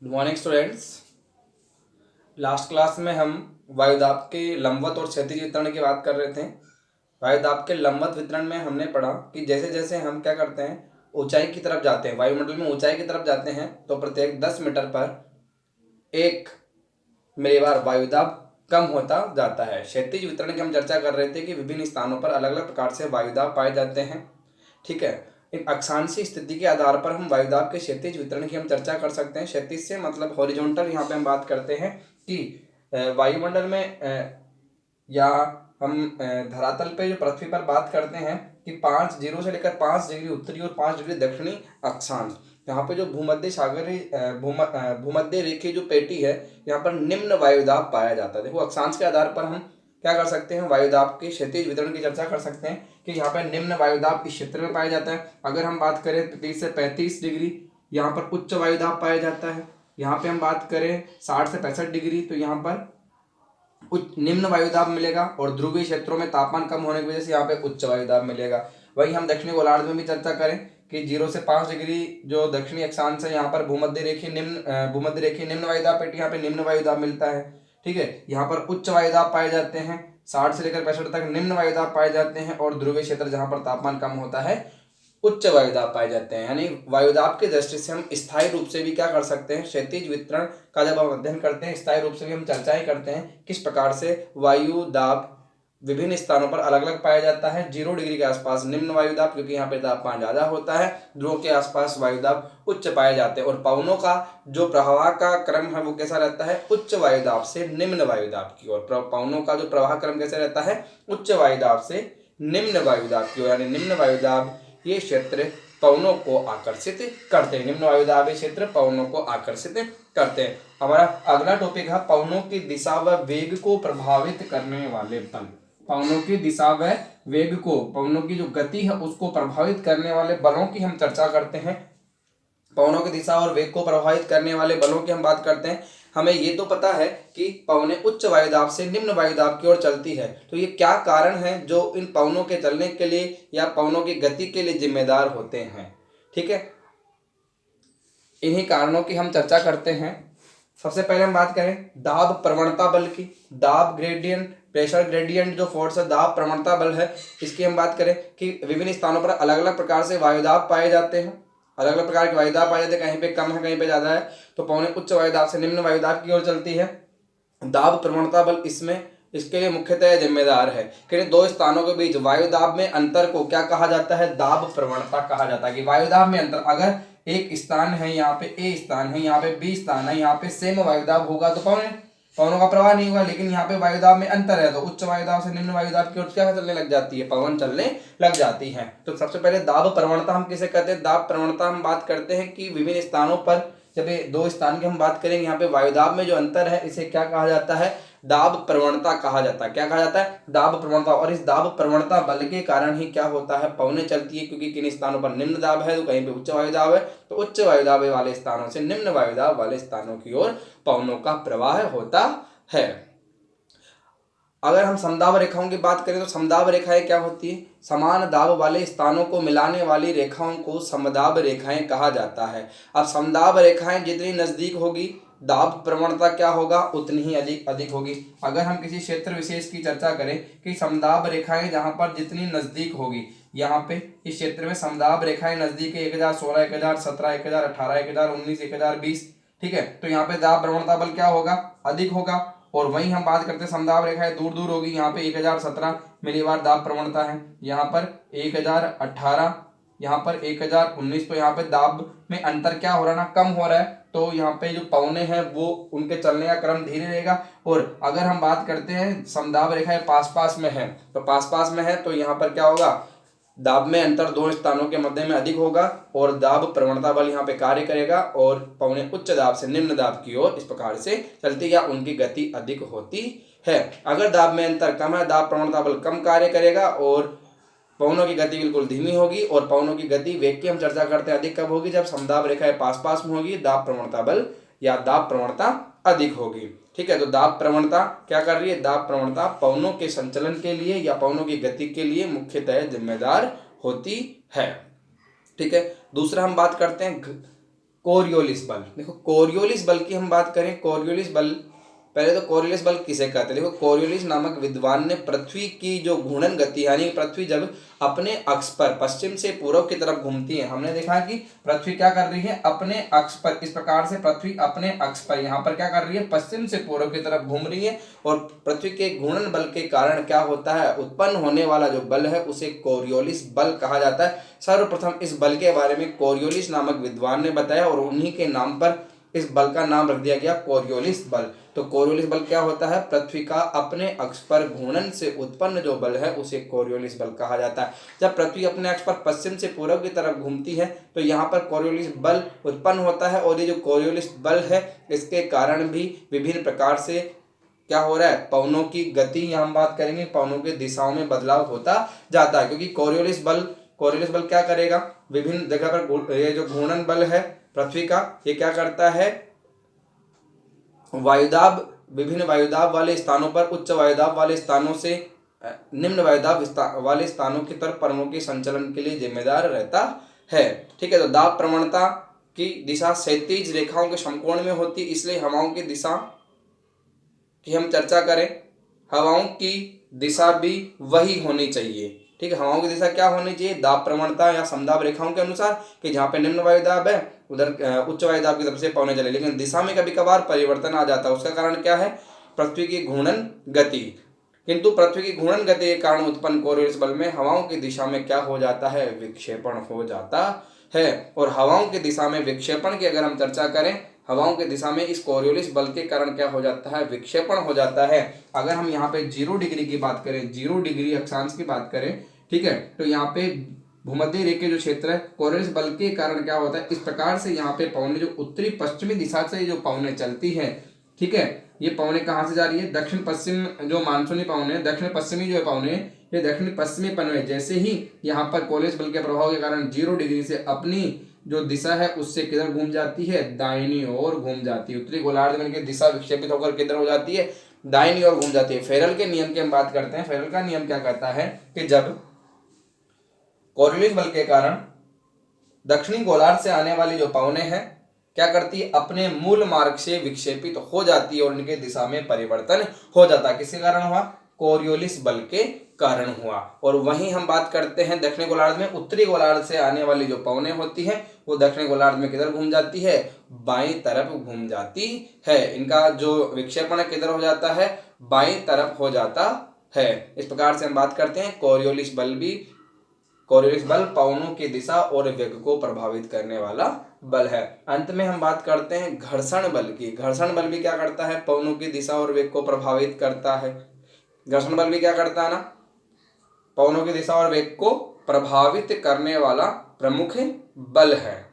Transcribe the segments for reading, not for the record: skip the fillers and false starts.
Good morning students. Last class में हम वायुदाब के लंबवत और क्षैतिज वितरण की बात कर रहे थे। वायुदाब के लंबवत वितरण में हमने पढ़ा कि जैसे जैसे हम क्या करते हैं, ऊंचाई की तरफ जाते हैं, वायुमंडल में ऊंचाई की तरफ जाते हैं, तो प्रत्येक 10 मीटर पर 1 मिलीबार वायुदाब कम होता जाता है। क्षैतिज वितरण की हम चर्चा कर रहे थे कि विभिन्न स्थानों पर अलग अलग प्रकार से वायुदाब पाए जाते हैं। ठीक है, इन अक्षांशीय स्थिति के आधार पर हम वायुदाब के क्षैतिज वितरण की हम चर्चा कर सकते हैं। क्षैतिज से मतलब हॉरिजॉन्टल, यहाँ पे हम बात करते हैं कि वायुमंडल में या हम धरातल पे जो पृथ्वी पर बात करते हैं कि 5 से लेकर 5 डिग्री उत्तरी और 5 डिग्री दक्षिणी अक्षांश, यहाँ पे जो भूमध्य सागरीय भूमध्य रेखीय जो पेटी है, यहाँ पर निम्न वायुदाब पाया जाता है। देखो, अक्षांश के आधार पर हम क्या कर सकते हैं, वायुदाब के क्षैतिज वितरण की चर्चा कर सकते हैं कि यहाँ पर निम्न वायुदाब इस क्षेत्र में पाया जाता है। अगर हम बात करें 30 से 35 डिग्री, यहाँ पर उच्च वायुदाब पाया जाता है। यहाँ पे हम बात करें 60 से 65 डिग्री, तो यहाँ पर निम्न वायुदाब मिलेगा। और ध्रुवीय क्षेत्रों में तापमान कम होने की वजह से यहाँ पे उच्च वायुदाब मिलेगा। वही हम दक्षिणी गोलार्ध में भी चर्चा करें कि 0 से 5 डिग्री जो दक्षिणी अक्षांश है, यहाँ पर भूमध्य रेखीय निम्न वायुदाब पेटी, यहाँ पे निम्न वायुदाब मिलता है। ठीक है, यहाँ पर उच्च वायुदाब पाए जाते हैं। 60 से लेकर 65 तक निम्न वायुदाब पाए जाते हैं। और ध्रुवीय क्षेत्र जहाँ पर तापमान कम होता है, उच्च वायुदाब पाए जाते हैं। यानी वायुदाब की दृष्टि से हम स्थायी रूप से भी क्या कर सकते हैं, क्षैतिज वितरण का जब हम अध्ययन करते हैं, स्थायी रूप से भी हम चर्चाएं करते हैं किस प्रकार से वायुदाब विभिन्न स्थानों पर अलग अलग पाया जाता है। 0 डिग्री के आसपास निम्न वायुदाब, क्योंकि यहाँ पे तापमान ज्यादा होता है। ध्रुव के आसपास वायुदाब उच्च पाए जाते हैं। और पवनों का जो प्रवाह का क्रम है वो कैसा रहता है, उच्च वायुदाब से निम्न वायुदाब की ओर। पवनों का जो प्रवाह क्रम कैसे रहता है, उच्च वायुदाब से निम्न वायुदाब की ओर। यानी निम्न वायुदाब ये क्षेत्र पवनों को आकर्षित करते हैं। निम्न वायुदाब क्षेत्र पवनों को आकर्षित करते हैं। हमारा अगला टॉपिक है पवनों की दिशा व वेग को प्रभावित करने वाले बल। पवनों की दिशा व वेग को, पवनों की जो गति है उसको प्रभावित करने वाले बलों की हम चर्चा करते हैं। पवनों की दिशा और वेग को प्रभावित करने वाले बलों की हम बात करते हैं। हमें ये तो पता है कि पवनें उच्च वायुदाब से निम्न वायुदाब की ओर चलती है, तो ये क्या कारण है जो इन पवनों के चलने के लिए या पवनों की गति के लिए जिम्मेदार होते हैं। ठीक है, इन्हीं कारणों की हम चर्चा करते हैं। सबसे पहले हम बात करें दाब प्रवणता बल की। दाब ग्रेडियंट, प्रेशर ग्रेडियंट जो फोर्स है, दाब प्रवणता बल है, इसकी हम बात करें कि विभिन्न स्थानों पर अलग अलग प्रकार से वायुदाब पाए जाते हैं। अलग अलग प्रकार के वायुदाब पाए जाते हैं, कहीं पे कम है कहीं पे ज्यादा है। तो पवनें उच्च वायुदाब से निम्न वायुदाब की ओर चलती है। दाब प्रवणता बल इसके लिए मुख्यतः जिम्मेदार है कि दो स्थानों के बीच वायुदाब में अंतर को क्या कहा जाता है, दाब प्रवणता कहा जाता है। कि वायुदाब में अंतर, अगर एक स्थान है, यहाँ पे ए स्थान है, यहाँ पे बी स्थान है, यहाँ पे सेम वायुदाब होगा तो पवनों का प्रवाह नहीं होगा। लेकिन यहाँ पे वायुदाब में अंतर है तो उच्च वायुदाब से निम्न वायुदाब की ओर क्या चलने लग जाती है, पवन चलने लग जाती है। तो सबसे पहले दाब प्रवणता हम किसे कहते हैं, दाब प्रवणता हम बात करते हैं कि विभिन्न स्थानों पर, जब ये दो स्थान की हम बात करेंगे, यहाँ पे वायुदाब में जो अंतर है इसे क्या कहा जाता है, दाब प्रवणता कहा जाता है। क्या कहा जाता है, दाब प्रवणता। और इस दाब प्रवणता बल के कारण ही क्या होता है, पवनें चलती है। क्योंकि किन स्थानों पर निम्न दाब है तो कहीं पे उच्च वायुदाब है, तो उच्च वायुदाब वाले स्थानों से निम्न वायुदाब वाले स्थानों की ओर पवनों का प्रवाह होता है। अगर हम समदाब रेखाओं की बात करें तो समदाब रेखाएं क्या होती है, समान दाब वाले स्थानों को मिलाने वाली रेखाओं को समदाब रेखाएं कहा जाता है। अब समदाब रेखाएं जितनी नजदीक होगी, दाब प्रवणता क्या होगा, उतनी ही अधिक होगी। अगर हम किसी क्षेत्र विशेष की चर्चा करें कि समदाब रेखाएं जहां पर जितनी नजदीक होगी, यहाँ पे इस क्षेत्र में समदाब रेखाएं नजदीक है, 1016, 1017, 1018, 1019, 1020। ठीक है, तो यहाँ पे दाब प्रवणता बल क्या होगा, अधिक होगा। और वहीं हम बात करते हैं समदाब रेखाएं दूर दूर होगी, यहाँ पे 1017 मिलीबार दाब प्रवणता है, यहाँ पर 1018, यहाँ पर 1019। तो यहाँ पे दाब में अंतर क्या हो रहा है ना, कम हो रहा है। तो यहाँ पे जो पवने हैं वो उनके चलने का क्रम धीरे रहेगा। और अगर हम बात करते हैं समदाब रेखाएं पास पास में है, तो पास पास में है तो यहाँ पर क्या होगा, दाब में अंतर दो स्थानों के मध्य में अधिक होगा और दाब प्रवणता बल यहाँ पे कार्य करेगा और पवनें उच्च दाब से निम्न दाब की ओर इस प्रकार से चलती या उनकी गति अधिक होती है। अगर दाब में अंतर कम है, दाब प्रवणता बल कम कार्य करेगा और पवनों की गति बिल्कुल धीमी होगी। और पवनों की गति वेग की हम चर्चा करते हैं अधिक कब होगी, जब समदाब रेखाएं पास पास में होगी, दाब प्रवणता बल या दाब प्रवणता अधिक होगी। ठीक है, तो दाब प्रवणता क्या कर रही है, दाब प्रवणता पवनों के संचलन के लिए या पवनों की गति के लिए मुख्यतः जिम्मेदार होती है। ठीक है, दूसरा हम बात करते हैं कोरियोलिस बल। देखो कोरियोलिस बल की हम बात करें, कोरियोलिस बल, पहले तो कोरियोलिस बल किसे कहते हैं? देखो कोरियोलिस नामक विद्वान ने पृथ्वी की जो घूर्णन गति, यानी पृथ्वी जब अपने अक्ष पर पश्चिम से पूर्व की तरफ घूमती है, हमने देखा कि पृथ्वी क्या कर रही है, अपने अक्ष पर, इस प्रकार से पृथ्वी अपने अक्ष पर यहाँ पर क्या कर रही है, पश्चिम से पूर्व की तरफ घूम रही है, और पृथ्वी के घूर्णन बल के कारण क्या होता है, उत्पन्न होने वाला जो बल है उसे कोरियोलिस बल कहा जाता है। सर्वप्रथम इस बल के बारे में कोरियोलिस नामक विद्वान ने बताया, और उन्हीं के नाम पर इस बल का नाम रख दिया गया कोरियोलिस बल। तो कोरियोलिस बल क्या होता है, पृथ्वी का अपने अक्ष पर घूर्णन से उत्पन्न जो बल है उसे कोरियोलिस बल कहा जाता है। जब पृथ्वी अपने अक्ष पर पश्चिम से पूर्व की तरफ घूमती है तो यहाँ पर कोरियोलिस बल उत्पन्न होता है, और ये जो कोरियोलिस बल है इसके कारण भी विभिन्न प्रकार से क्या हो रहा है, पवनों की गति, यहाँ हम बात करेंगे पवनों की दिशाओं में बदलाव होता जाता है, क्योंकि कोरियोलिस बल क्या करेगा, विभिन्न जगह पर ये जो घूर्णन बल है पृथ्वी का, ये क्या करता है, वायुदाब, विभिन्न वायुदाब वाले स्थानों पर उच्च वायुदाब वाले स्थानों से निम्न वायुदाब वाले स्थानों की तरफ परमाणु के संचलन के लिए जिम्मेदार रहता है। ठीक है, तो दाब प्रवणता की दिशा क्षैतिज रेखाओं के समकोण में होती, इसलिए हवाओं की दिशा की हम चर्चा करें, हवाओं की दिशा भी वही होनी चाहिए। ठीक है, हवाओं की दिशा क्या होनी चाहिए, दाब प्रवणता या समदाब रेखाओं के अनुसार, कि जहाँ पे निम्न वायुदाब है उधर उच्च वायुदाब की तरफ से पवनें चले, लेकिन दिशा में कभी कभार परिवर्तन आ जाता है। उसका कारण क्या है, पृथ्वी की घूर्णन गति। किंतु पृथ्वी की घूर्णन गति के कारण उत्पन्न कोरियोलिस बल में हवाओं की दिशा में क्या हो जाता है, विक्षेपण हो जाता है। और हवाओं की दिशा में विक्षेपण की अगर हम चर्चा करें, हवाओं की दिशा में इस कोरियोलिस बल के कारण क्या हो जाता है, विक्षेपण हो जाता है। अगर हम यहाँ पे 0 डिग्री की बात करें, 0 डिग्री अक्षांश की बात करें, ठीक है, तो यहाँ पे भूमध्य रेखा जो क्षेत्र है, कोरियोलिस बल के कारण क्या होता है, इस प्रकार से यहाँ पे पवनें जो उत्तरी पश्चिमी दिशा से जो पवनें चलती हैं, ठीक है, ये पवनें कहाँ से जा रही है, दक्षिण पश्चिम जो मानसूनी पवनें, दक्षिण पश्चिमी जो है पवनें, ये दक्षिण पश्चिमी पवनें जैसे ही यहाँ पर कोरियोलिस बल के प्रभाव के कारण 0 डिग्री से अपनी जो दिशा है उससे किधर घूम जाती है, दाहिनी ओर घूम जाती है। उत्तरी गोलार्ध में दिशा विक्षेपित होकर किधर हो जाती है, दाहिनी ओर घूम जाती है। फेरल के नियम की हम बात करते हैं। फेरल का नियम क्या कहता है कि जब कोरियोलिस बल के कारण दक्षिणी गोलार्ध से आने वाली जो पवनें हैं क्या करती है, अपने मूल मार्ग से विक्षेपित हो जाती है और उनके दिशा में परिवर्तन हो जाता है। किसके कारण हुआ, कोरियोलिस बल के कारण हुआ। और वहीं हम बात करते हैं दक्षिणी गोलार्ध में, उत्तरी गोलार्ध से आने वाली जो पवनें होती हैं वो दक्षिणी गोलार्ध में किधर घूम जाती है, बाईं तरफ घूम जाती है। इनका जो विक्षेपण किधर हो जाता है, बाईं तरफ हो जाता है। इस प्रकार से हम बात करते हैं कोरियोलिस बल पवनों की दिशा और वेग को प्रभावित करने वाला बल है। अंत में हम बात करते हैं घर्षण बल की। घर्षण बल भी क्या करता है, पवनों की दिशा और वेग को प्रभावित करता है। घर्षण बल भी क्या करता है ना, पवनों की दिशा और वेग को प्रभावित करने वाला प्रमुख बल है।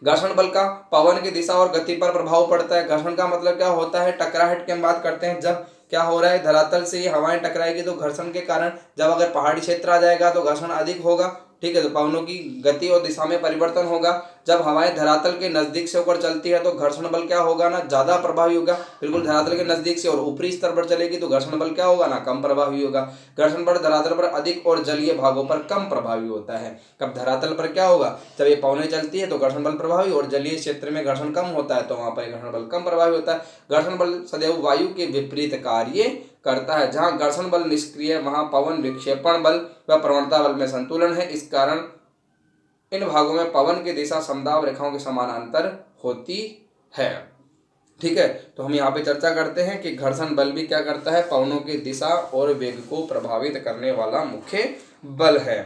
घर्षण बल का पवन की दिशा और गति पर प्रभाव पड़ता है। घर्षण का मतलब क्या होता है, टकराहट की हम बात करते हैं। जब क्या हो रहा है, धरातल से ये हवाएं टकराएगी तो घर्षण के कारण, जब अगर पहाड़ी क्षेत्र आ जाएगा तो घर्षण अधिक होगा, ठीक है, तो पवनों की गति और दिशा में परिवर्तन होगा। जब हवाएं धरातल के नजदीक से होकर चलती है तो घर्षण बल क्या होगा ना, ज्यादा प्रभावी होगा। बिल्कुल धरातल के नजदीक से और ऊपरी स्तर पर चलेगी तो घर्षण बल क्या होगा ना, कम प्रभावी होगा। घर्षण बल धरातल पर अधिक और जलीय भागों पर कम प्रभावी होता है। कब धरातल पर क्या होगा, जब ये पवनें चलती है तो घर्षण बल प्रभावी, और जलीय क्षेत्र में घर्षण कम होता है तो वहां पर घर्षण बल कम प्रभावी होता है। घर्षण बल सदैव वायु के विपरीत कार्य करता है। जहां घर्षण बल निष्क्रिय है वहां पवन विक्षेपण बल व प्रवणता बल में संतुलन है। इस कारण इन भागों में पवन की दिशा समदाब रेखाओं के समानांतर होती है। ठीक है, तो हम यहाँ पे चर्चा करते हैं कि घर्षण बल भी क्या करता है, पवनों की दिशा और वेग को प्रभावित करने वाला मुख्य बल है।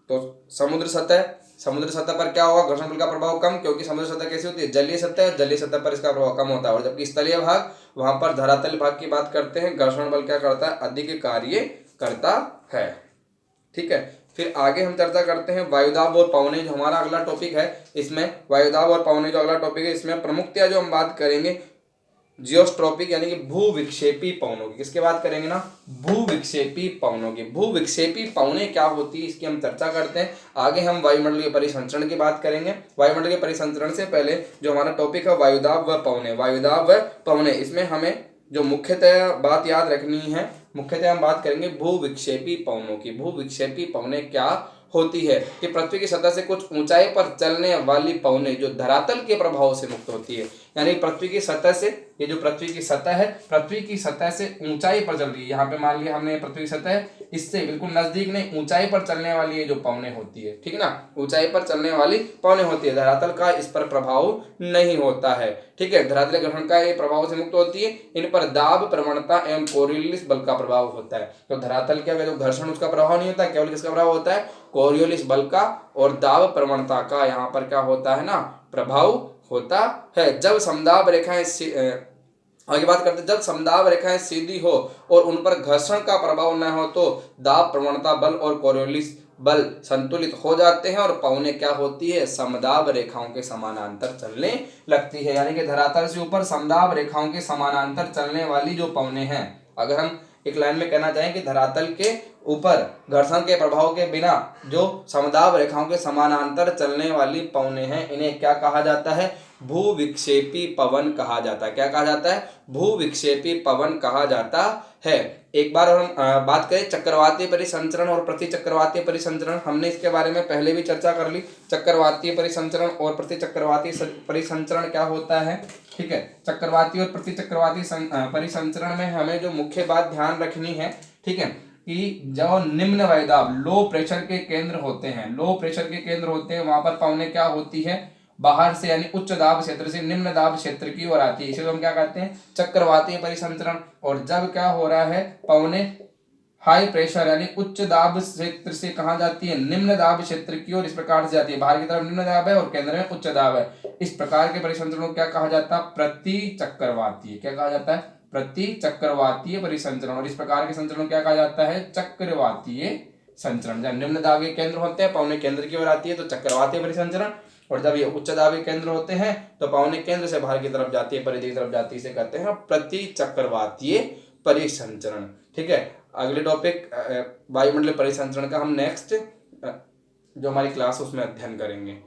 तो समुद्र सतह पर क्या होगा, घर्षण बल का प्रभाव कम, क्योंकि समुद्र सतह कैसी होती है, जलीय सतह पर इसका प्रभाव कम होता है। और जबकि स्थलीय भाग, वहां पर धरातल भाग की बात करते हैं, घर्षण बल क्या करता है, अधिक कार्य करता है। ठीक है, फिर आगे हम चर्चा करते हैं वायुदाब और पवनें, जो हमारा अगला टॉपिक है। इसमें वायुदाब और पवनें जो अगला टॉपिक है, इसमें प्रमुखतया जो हम बात करेंगे जियोस्ट्रोपिक यानी कि भूविक्षेपी पवनों की। किसके बात करेंगे ना, भूविक्षेपी पवनों की। भूविक्षेपी पवनें क्या होती है इसकी हम चर्चा करते हैं। आगे हम वायुमंडलीय परिसंचरण की बात करेंगे। वायुमंडलीय परिसंचरण से पहले जो हमारा टॉपिक है वायुदाब व पवनें, वायुदाब व पवनें, इसमें हमें जो मुख्यतः बात याद रखनी है, मुख्यतः हम बात करेंगे भूविक्षेपी पवनों की। भूविक्षेपी पवनें क्या होती है कि पृथ्वी की सतह से कुछ ऊंचाई पर चलने वाली पवनें जो धरातल के प्रभाव से मुक्त होती है। यानी पृथ्वी की सतह से, ये जो पृथ्वी की सतह है, पृथ्वी की सतह से ऊंचाई पर चल रही है, यहाँ पे मान लिया हमने पृथ्वी की सतह है, इससे बिल्कुल नजदीक नहीं, ऊंचाई पर चलने वाली ये जो पवनें होती है, ठीक है ना, ऊंचाई पर चलने वाली पवनें होती है, धरातल का इस पर प्रभाव नहीं होता है, ठीक है, धरातल ग्रहण का ये प्रभाव से मुक्त होती है। इन पर दाब, प्रवणता एवं कोरियोलिस बल का प्रभाव होता है। तो धरातल के जो घर्षण उसका प्रभाव नहीं होता, केवल किसका प्रभाव होता है, कोरियोलिस बल का और दाब प्रवणता का यहाँ पर क्या होता है ना, प्रभाव होता है। जब समदाब रेखाएं आगे बात करते हैं, जब समदाब रेखाएं सीधी हो और उन पर घर्षण का प्रभाव न हो तो दाब, प्रवणता बल और कोरियोलिस बल संतुलित हो जाते हैं और पवनें क्या होती है, समदाब रेखाओं के समानांतर चलने लगती है। यानी कि धरातल से ऊपर समदाब रेखाओं के समानांतर चलने वाली जो पवनें हैं, अगर हम एक लाइन में कहना चाहें कि धरातल के ऊपर घर्षण के प्रभाव के बिना जो समदाब रेखाओं के समानांतर चलने वाली पवनें हैं, इन्हें क्या कहा जाता है, भूविक्षेपी पवन कहा जाता है। क्या कहा जाता है, भूविक्षेपी पवन कहा जाता है। एक बार हम बात करें चक्रवातीय परिसंचरण और प्रतिचक्रवातीय परिसंचरण, हमने इसके बारे में पहले भी चर्चा कर ली। चक्रवातीय परिसंचरण और प्रतिचक्रवातीय परिसंचरण क्या होता है, ठीक है। चक्रवाती और प्रतिचक्रवाती परिसंचरण में हमें जो मुख्य बात ध्यान रखनी है, ठीक है, कि जो निम्न वायुदाब, लो प्रेशर के केंद्र होते हैं, लो प्रेशर के केंद्र होते हैं, वहां पर पवनें क्या होती है, बाहर से यानी उच्च दाब क्षेत्र से निम्न दाब क्षेत्र की ओर आती है, इसे हम क्या कहते हैं, चक्रवातीय परिसंचरण। और जब क्या हो रहा है, पवनें हाई प्रेशर यानी उच्च दाब क्षेत्र से कहाँ जाती है, निम्न दाब क्षेत्र की ओर इस प्रकार से जाती है, बाहर की तरफ निम्न दाब है और केंद्र में उच्च दाब है। इस प्रकार के परिसंचरण को क्या कहा जाता है, प्रतिचक्रवातीय। क्या कहा जाता है, प्रतिचक्रवातीय परिसंचरण। और इस प्रकार के संचरण को क्या कहा जाता है, चक्रवातीय संचरण। जब निम्न दाब के केंद्र होते हैं, पवनें केंद्र की ओर आती है तो चक्रवातीय परिसंचरण, और जब ये उच्च दाब के केंद्र होते हैं तो पवनें केंद्र से बाहर की तरफ जाती है, परिधि की तरफ जाती है, इसे कहते हैं प्रतिचक्रवातीय परिसंचरण, ठीक है। अगले टॉपिक वायुमंडलीय परिसंचरण का हम नेक्स्ट जो हमारी क्लास उसमें अध्ययन करेंगे।